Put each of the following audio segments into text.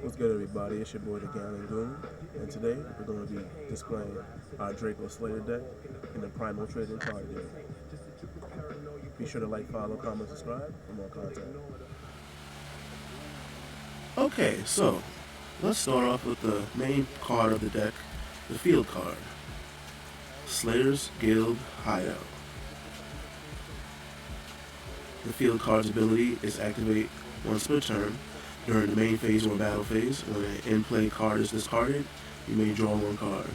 What's good, everybody? It's your boy, the Gallon Goon, and today we're going to be displaying our Draco Slayer deck in the Primal trading card game. Be sure to like, follow, comment, subscribe for more content. Okay, so let's start off with the main card of the deck, the field card. Slayer's Guild Hideout. The field card's ability is activate once per turn during the main phase or battle phase. When an in-play card is discarded, you may draw one card.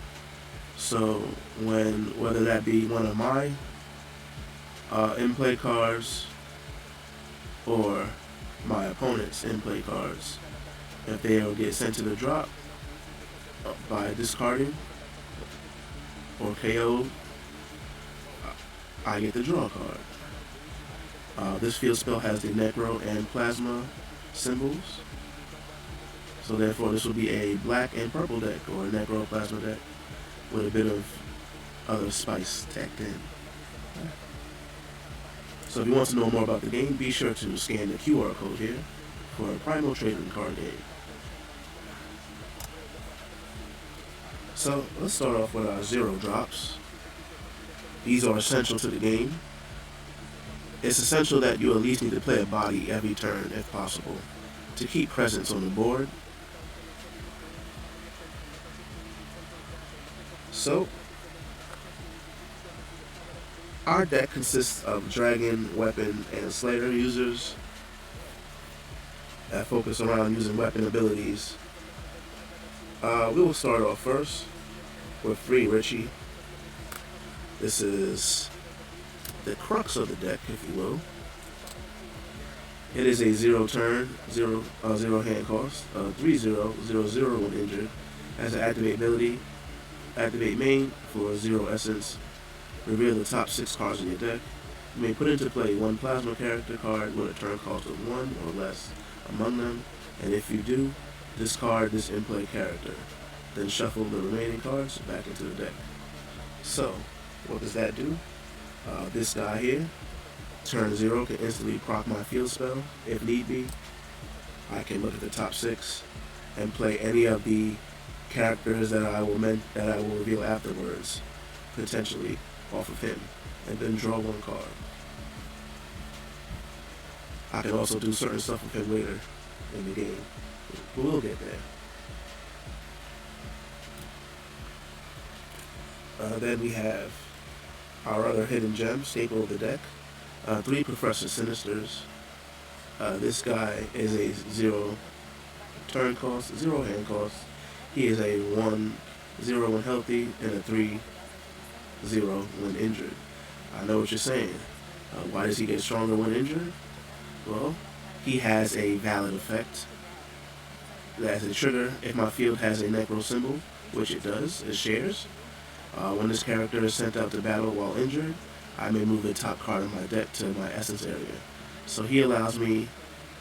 So whether that be one of my in-play cards or my opponent's in-play cards, if they will get sent to the drop by discarding or KO, I get the draw card. This field spell has the Necro and Plasma symbols, so therefore this will be a black and purple deck, or a Necro Plasma deck with a bit of other spice tacked in. So if you want to know more about the game, be sure to scan the QR code here for a Primal trading card game. So let's start off with our 0 drops. These are essential to the game. It's essential that you at least need to play a body every turn if possible to keep presence on the board. So our deck consists of Dragon, Weapon, and Slayer users that focus around using weapon abilities. We will start off first with Free Richie. This is the crux of the deck, if you will. It is a 0 turn, 0 hand cost, 3/0, 0/0 when injured. Has an activate ability, activate main for 0 essence. Reveal the top 6 cards in your deck. You may put into play one plasma character card with a turn cost of 1 or less among them, and if you do, discard this in-play character. Then shuffle the remaining cards back into the deck. So, what does that do? This guy here, turn 0, can instantly proc my field spell if need be. I can look at the top 6 and play any of the characters that I will reveal afterwards, potentially off of him, and then draw one card. I can also do certain stuff with him later in the game, but we'll get there. Then we have our other hidden gem, staple of the deck, 3 Professor Sinisters. This guy is a 0 turn cost, 0 hand cost. He is a 1/0 when healthy and a 3/0 when injured. I know what you're saying. Why does he get stronger when injured? Well, he has a valid effect. That's a trigger if my field has a Necro symbol, which it does, it shares. When this character is sent out to battle while injured, I may move the top card of my deck to my essence area. So he allows me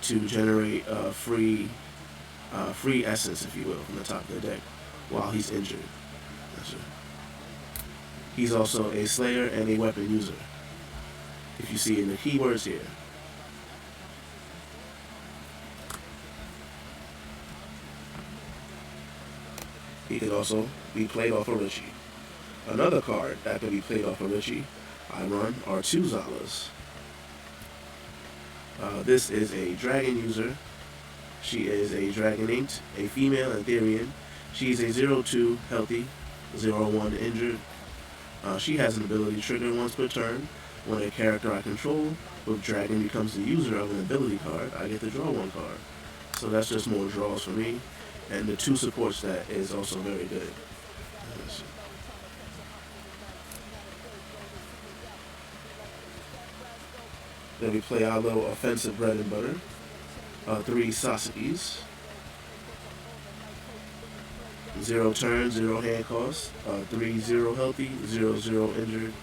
to generate free essence, if you will, from the top of the deck while he's injured. He's also a Slayer and a weapon user, if you see in the keywords here. He can also be played off of Luci. Another card that can be played off of Luci I run are 2 Zalas. This is a dragon user. She is a Dragon Inked, a female Etherean. She's a 0/2 healthy, 0/1 injured. She has an ability trigger once per turn. When a character I control with Dragon becomes the user of an ability card, I get to draw one card. So that's just more draws for me. And the 2 supports that is also very good. Then we play our little offensive bread and butter. 3 Sasuke's. 0 turn, 0 hand cost. 3/0 healthy, 0/0 injured.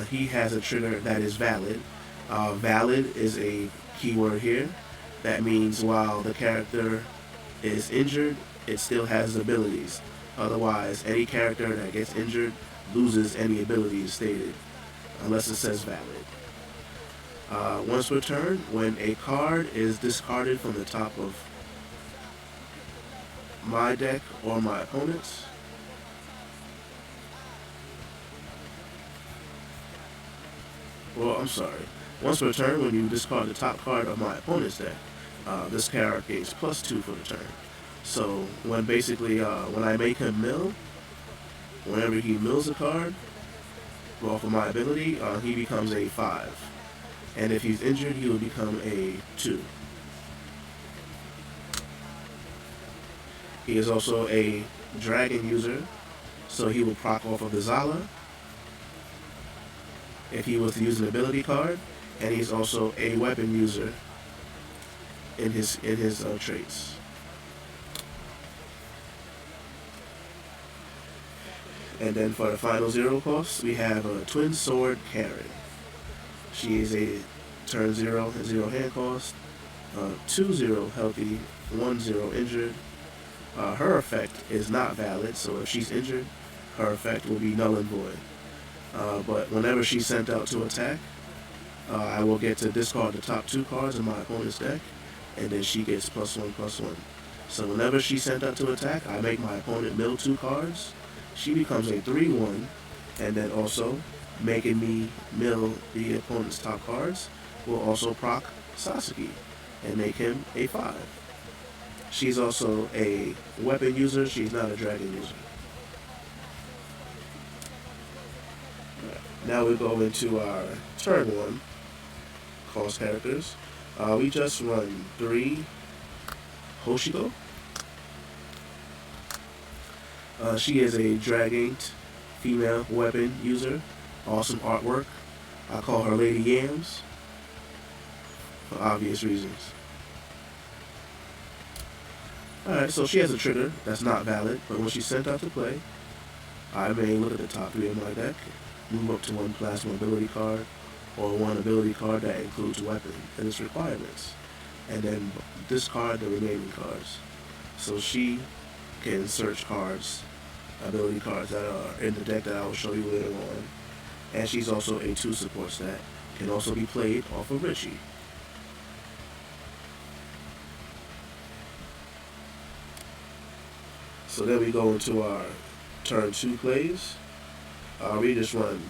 He has a trigger that is valid. Valid is a keyword here. That means while the character is injured, it still has abilities. Otherwise, any character that gets injured loses any abilities stated, unless it says valid. Once per turn, when a card is discarded from the top of my deck or my opponent's. Well, I'm sorry. Once per turn, when you discard the top card of my opponent's deck, this card gains +2 for the turn. So when basically when I make him mill, whenever he mills a card, off of my ability, he becomes a 5. And if he's injured, he will become a 2. He is also a dragon user, so he will proc off of the Zala if he was to use an ability card, and he's also a weapon user in his traits. And then for the final 0 cost, we have a Twin Sword Rcarry. She is a turn 0 and 0 hand cost, 2-0 healthy, 1-0 injured. Her effect is not valid, so if she's injured, her effect will be null and void. But whenever she's sent out to attack, I will get to discard the top 2 cards in my opponent's deck, and then she gets +1/+1. So whenever she's sent out to attack, I make my opponent mill 2 cards. She becomes a 3/1, and then also making me mill the opponent's top cards will also proc Sasuke and make him a 5. She's also a weapon user, she's not a dragon user. Now we go into our turn 1 cost characters. We just run 3 Hoshiko. She is a dragon female weapon user. Awesome artwork. I call her Lady Yams for obvious reasons. Alright, so she has a trigger that's not valid, but when she's sent out to play, I may look at the top 3 of my deck, move up to 1 plasma ability card, or 1 ability card that includes weapon and its requirements, and then discard the remaining cards. So she can search cards, ability cards that are in the deck that I will show you later on. And she's also a 2 support stat, can also be played off of Richie. So then we go into our turn 2 plays. We just run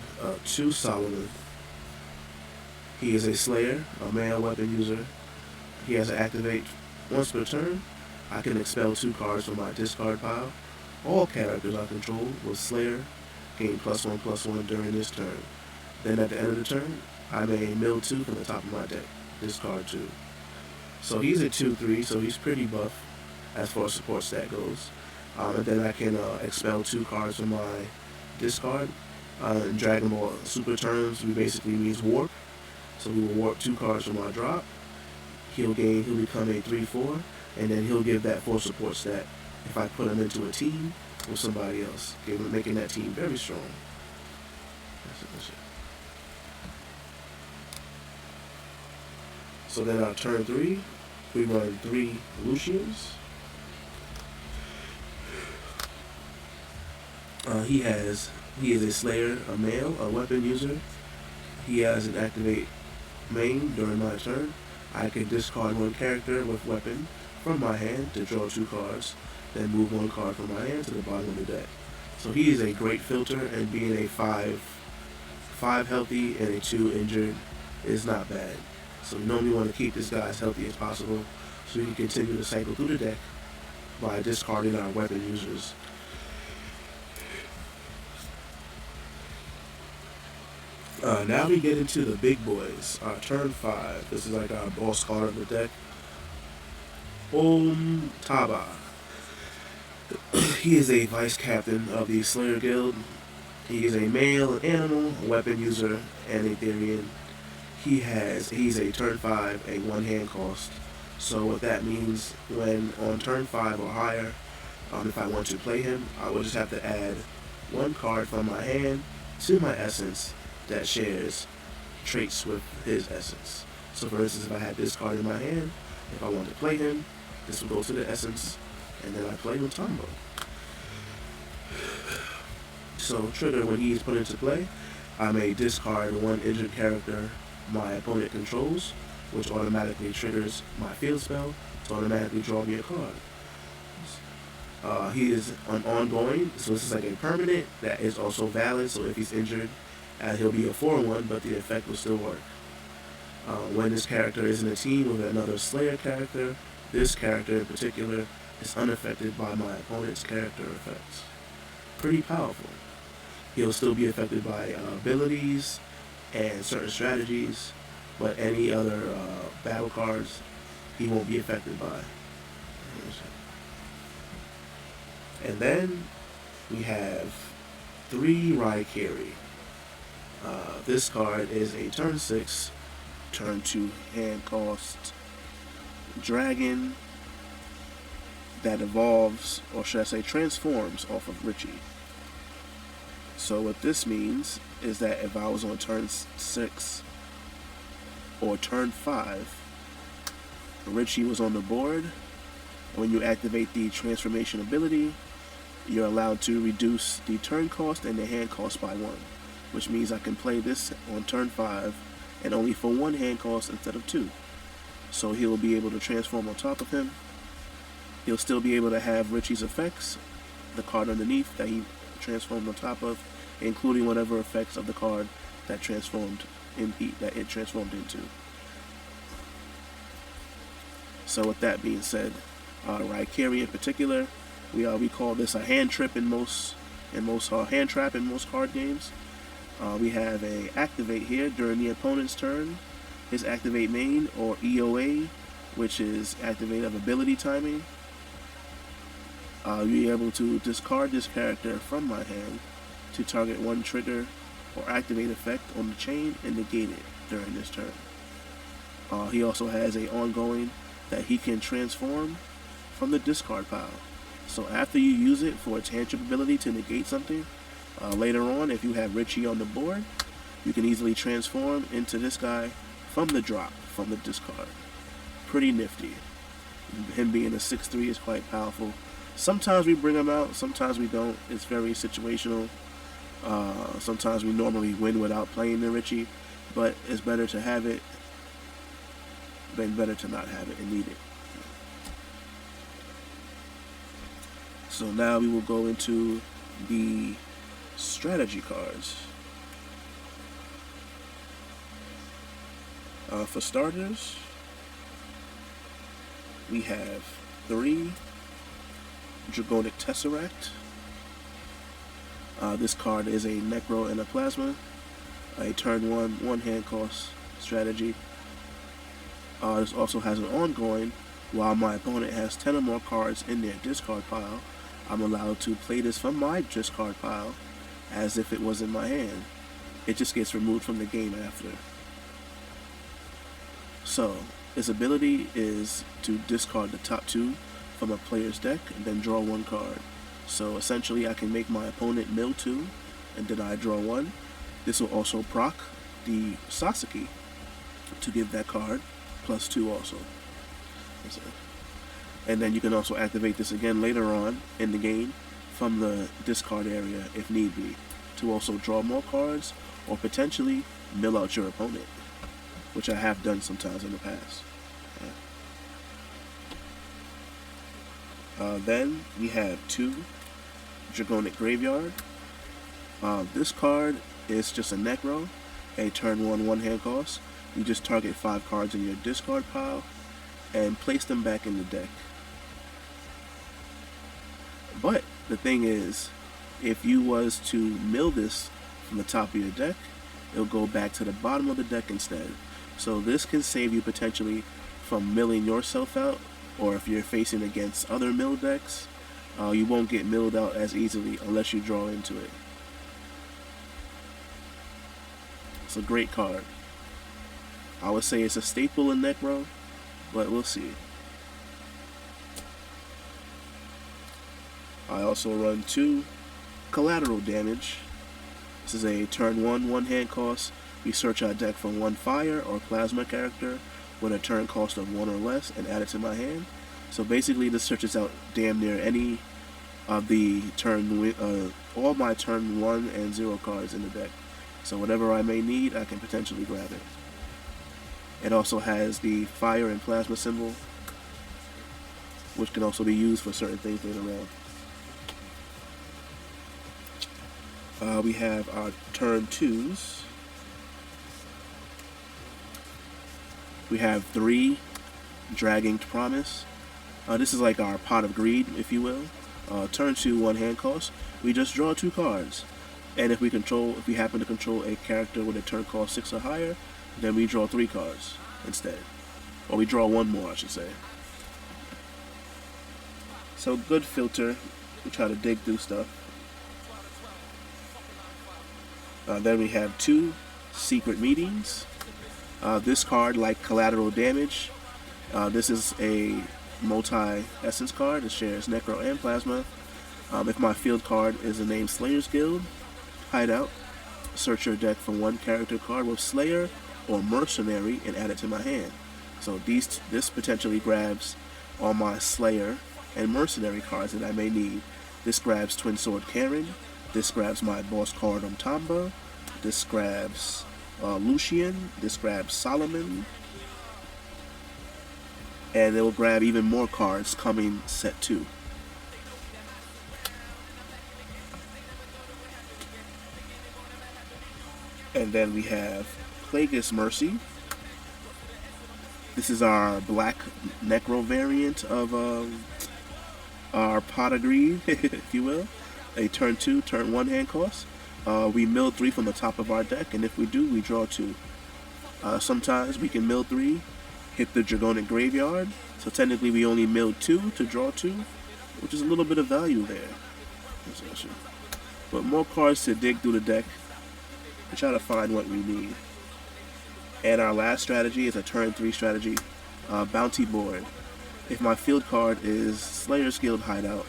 2 Solomon. He is a Slayer, a male weapon user. He has to activate once per turn. I can expel 2 cards from my discard pile. All characters I control with Slayer gain +1/+1 during this turn. Then at the end of the turn, I may mill 2 from the top of my deck, discard 2. So he's a 2/3, so he's pretty buff as far as support stat goes. And then I can expel 2 cards from my discard. In Dragon Ball Super turns, we basically means warp. So we will warp 2 cards from our drop. He'll become a 3/4, and then he'll give that 4 support stat if I put him into a team with somebody else, making that team very strong. So then our turn 3, we run 3 Lucians. He is a Slayer, a male, a weapon user. He has an activate main during my turn. I can discard 1 character with weapon from my hand to draw 2 cards, then move 1 card from my hand to the bottom of the deck. So he is a great filter, and being a 5 healthy and a 2 injured is not bad. So we normally want to keep this guy as healthy as possible so we can continue to cycle through the deck by discarding our weapon users. Now we get into the big boys. Turn 5. This is like our boss card of the deck. Taba. He is a vice captain of the Slayer Guild. He is a male animal, a weapon user, and a Therian. He's a turn 5, a 1 hand cost. So what that means, when on turn 5 or higher, if I want to play him, I will just have to add 1 card from my hand to my essence that shares traits with his essence. So for instance, if I had this card in my hand, if I want to play him, this will go to the essence, and then I play with Tombo. So trigger, when he is put into play, I may discard 1 injured character my opponent controls, which automatically triggers my field spell to automatically draw me a card. He is an ongoing, so this is like a permanent that is also valid. So if he's injured, he'll be a 4-1, but the effect will still work. When this character is in a team with another Slayer character, this character in particular is unaffected by my opponent's character effects. Pretty powerful. He'll still be affected by abilities and certain strategies, but any other battle cards he won't be affected by. And then we have 3 Rcarry. This card is a turn 6, turn 2 hand cost dragon that evolves, or should I say transforms, off of Luci. So what this means is that if I was on turn 6 or turn 5, Luci was on the board, when you activate the transformation ability, you're allowed to reduce the turn cost and the hand cost by 1, which means I can play this on turn 5 and only for 1 hand cost instead of 2. So he'll be able to transform on top of him. He'll still be able to have Luci's effects, the card underneath that he transformed on top of, including whatever effects of the card that it transformed into. So with that being said, Rcarry in particular, we call this a hand trap in most card games. We have a activate here during the opponent's turn. His activate main, or EOA, which is activate of ability timing. You'll be able to discard this character from my hand to target 1 trigger or activate effect on the chain and negate it during this turn. He also has a ongoing that he can transform from the discard pile. So after you use it for its hand trap ability to negate something, later on, if you have Luci on the board, you can easily transform into this guy from the drop, from the discard. Pretty nifty. Him being a 6/3 is quite powerful. Sometimes we bring him out, sometimes we don't. It's very situational. Sometimes we normally win without playing the Luci, but it's better to have it than better to not have it and need it. So now we will go into the strategy cards. For starters, we have 3 Dragonic Tesseract. This card is a Necro and a Plasma, a turn 1 hand cost strategy. This also has an ongoing. While my opponent has 10 or more cards in their discard pile, I'm allowed to play this from my discard pile as if it was in my hand. It just gets removed from the game after. So, its ability is to discard the top 2 from a player's deck and then draw 1 card. So essentially I can make my opponent mill 2 and then I draw 1. This will also proc the Sasaki to give that card +2 also. And then you can also activate this again later on in the game from the discard area if need be, to also draw more cards or potentially mill out your opponent, which I have done sometimes in the past. Then we have 2 Draconic Graveyard. This card is just a Necro, a turn 1 hand cost. You just target 5 cards in your discard pile and place them back in the deck. But the thing is, if you was to mill this from the top of your deck, it'll go back to the bottom of the deck instead. So this can save you potentially from milling yourself out, or if you're facing against other mill decks, you won't get milled out as easily unless you draw into it. It's a great card. I would say it's a staple in Necro, but we'll see. I also run 2 Collateral Damage. This is a turn 1 hand cost. We search our deck for 1 fire or plasma character with a turn cost of 1 or less and add it to my hand. So basically this searches out damn near any of the all my turn 1 and 0 cards in the deck. So whatever I may need, I can potentially grab it. It also has the fire and plasma symbol, which can also be used for certain things later on. We have our turn 2s. We have 3 Dragging Promise. This is like our Pot of Greed, if you will. Turn 2, 1 hand cost. We just draw 2 cards. And if we happen to control a character with a turn cost 6 or higher, then we draw 3 cards instead. Or we draw 1 more, I should say. So good filter. We try to dig through stuff. Then we have 2 Secret Meetings. This card, like Collateral Damage, this is a multi-essence card. It shares Necro and Plasma. If my field card is a named Slayer's Guild hideout, search your deck for 1 character card with Slayer or Mercenary and add it to my hand. So this potentially grabs all my Slayer and Mercenary cards that I may need. This grabs Twin Sword Karen. This grabs my boss card on Taba. This grabs Lucian. This grabs Solomon. And it will grab even more cards coming set 2. And then we have Pagus Mercy. This is our black Necro variant of our Pot of Greed, if you will. A turn 2, turn 1 hand cost. We mill 3 from the top of our deck, and if we do, we draw 2. Sometimes we can mill 3, hit the Draconic Graveyard, so technically we only mill 2 to draw 2, which is a little bit of value there. But more cards to dig through the deck and try to find what we need. And our last strategy is a turn 3 strategy, Bounty Board. If my field card is Slayer's Guild Hideout,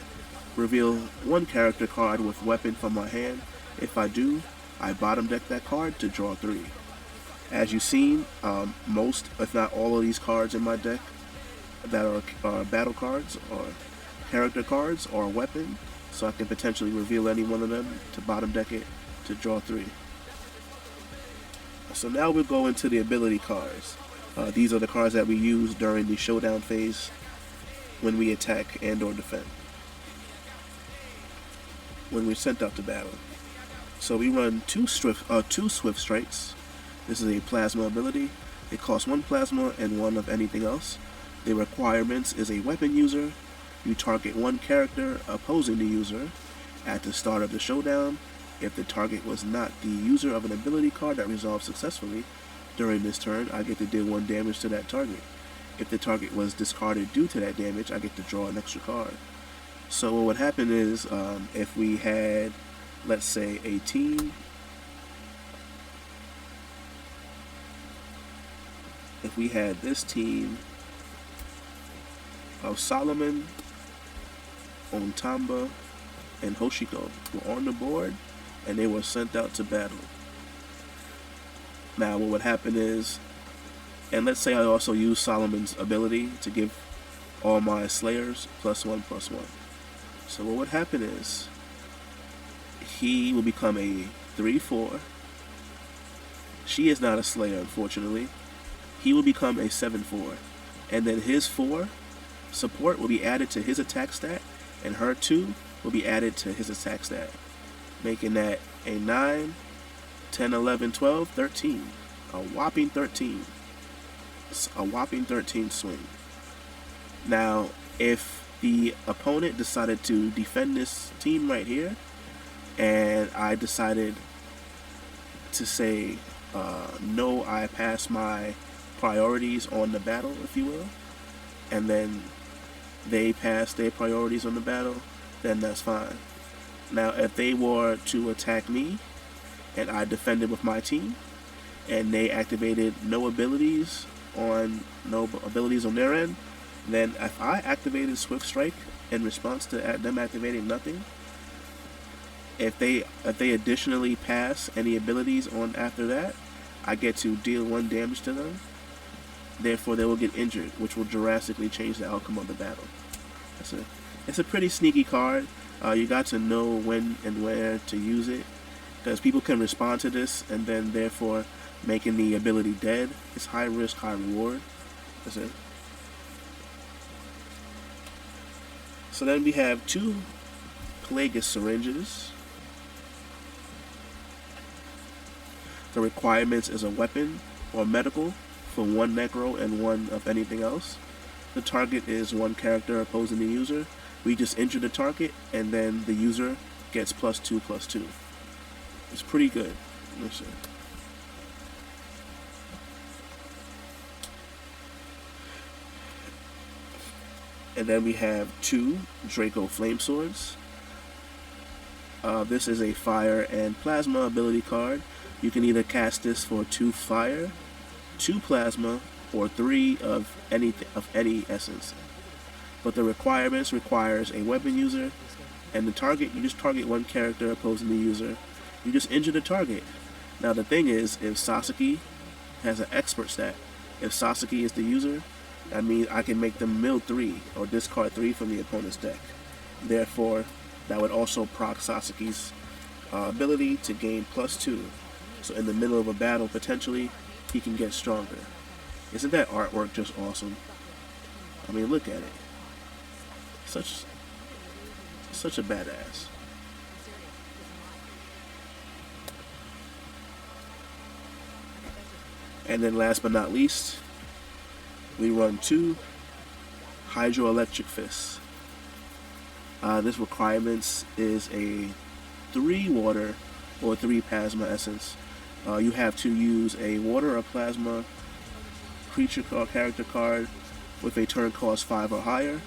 reveal 1 character card with weapon from my hand. If I do, I bottom deck that card to draw 3. As you've seen, most, if not all of these cards in my deck that are battle cards or character cards or a weapon, so I can potentially reveal any one of them to bottom deck it to draw 3. So now we'll go into the ability cards. These are the cards that we use during the showdown phase when we attack and or defend, when we're sent out to battle. So we run two Swift Strikes. This is a Plasma ability. It costs 1 Plasma and 1 of anything else. The requirements is a weapon user. You target 1 character opposing the user at the start of the showdown. If the target was not the user of an ability card that resolves successfully during this turn, I get to deal 1 damage to that target. If the target was discarded due to that damage, I get to draw an extra card. So what would happen is, if we had, let's say, a team, if we had this team of Solomon, Ontamba, and Hoshiko were on the board, and they were sent out to battle. Now what would happen is, and let's say I also use Solomon's ability to give all my Slayers +1/+1. So what would happen is, he will become a 3/4. She is not a Slayer, unfortunately. He will become a 7/4. And then his 4 support will be added to his attack stat, and her 2 will be added to his attack stat, making that a 9, 10, 11, 12, 13. A whopping 13. A whopping 13 swing. Now, if the opponent decided to defend this team right here, and I decided to say, no, I pass my priorities on the battle, if you will, and then they pass their priorities on the battle, then that's fine. Now, if they were to attack me, and I defended with my team, and they activated no abilities on their end, then if I activated Swift Strike in response to them activating nothing, if they additionally pass any abilities on after that, I get to deal 1 damage to them. Therefore, they will get injured, which will drastically change the outcome of the battle. It's a pretty sneaky card. You got to know when and where to use it, because people can respond to this and then therefore making the ability dead. It's high risk, high reward. That's it. So then we have 2 Pagus Syringes. The requirements is a weapon or medical for one Necro and one of anything else. The target is one character opposing the user. We just injure the target, and then the user gets +2/+2. It's pretty good. Let's see. And then we have 2 Draco Flame Swords. This is a fire and plasma ability card. You can either cast this for 2 fire, 2 plasma, or 3 of any essence. But the requirements requires a weapon user, and the target, you just target one character opposing the user. You just injure the target. Now the thing is, if Sasaki has an expert stat, if Sasaki is the user, that means I can make them mill 3 or discard 3 from the opponent's deck. Therefore, that would also proc Sasaki's ability to gain +2. So in the middle of a battle, potentially, he can get stronger. Isn't that artwork just awesome? I mean, look at it. Such a badass. And then last but not least, we run 2 Hydroelectric Fists. This requirements is a 3 water or 3 plasma essence. You have to use a water or plasma creature or character card with a turn cost 5 or higher,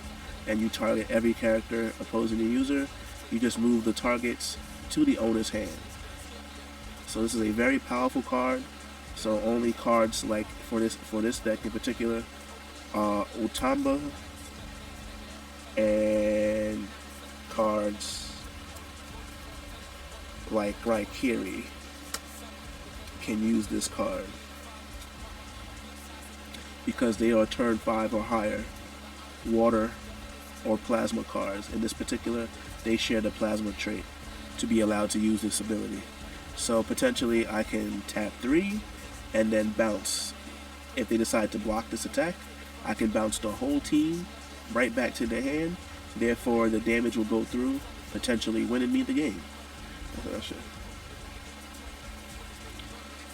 and you target every character opposing the user. You just move the targets to the owner's hand. So this is a very powerful card. So only cards like for this deck in particular, Taba and cards like Rcarry can use this card because they are turn 5 or higher water or plasma cards. In this particular, they share the plasma trait to be allowed to use this ability. So potentially I can tap 3 and then bounce. If they decide to block this attack, I can bounce the whole team right back to their hand. Therefore, the damage will go through, potentially winning me the game.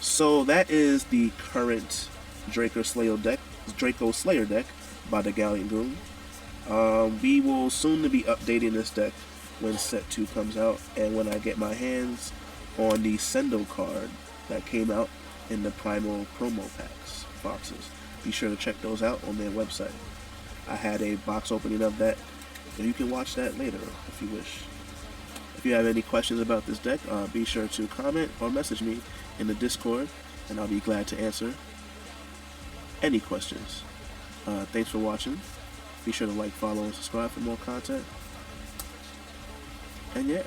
So that is the current Draco Slayer deck by the Galleon Goon. We will soon be updating this deck when set 2 comes out, and when I get my hands on the Sendo card that came out in the Primal promo packs boxes. Be sure to check those out on their website. I had a box opening of that, so you can watch that later if you wish. If you have any questions about this deck, be sure to comment or message me in the Discord, and I'll be glad to answer any questions. Thanks for watching. Be sure to like, follow, and subscribe for more content. And yeah,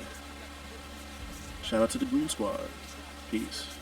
shout out to the Goon Squad. Peace.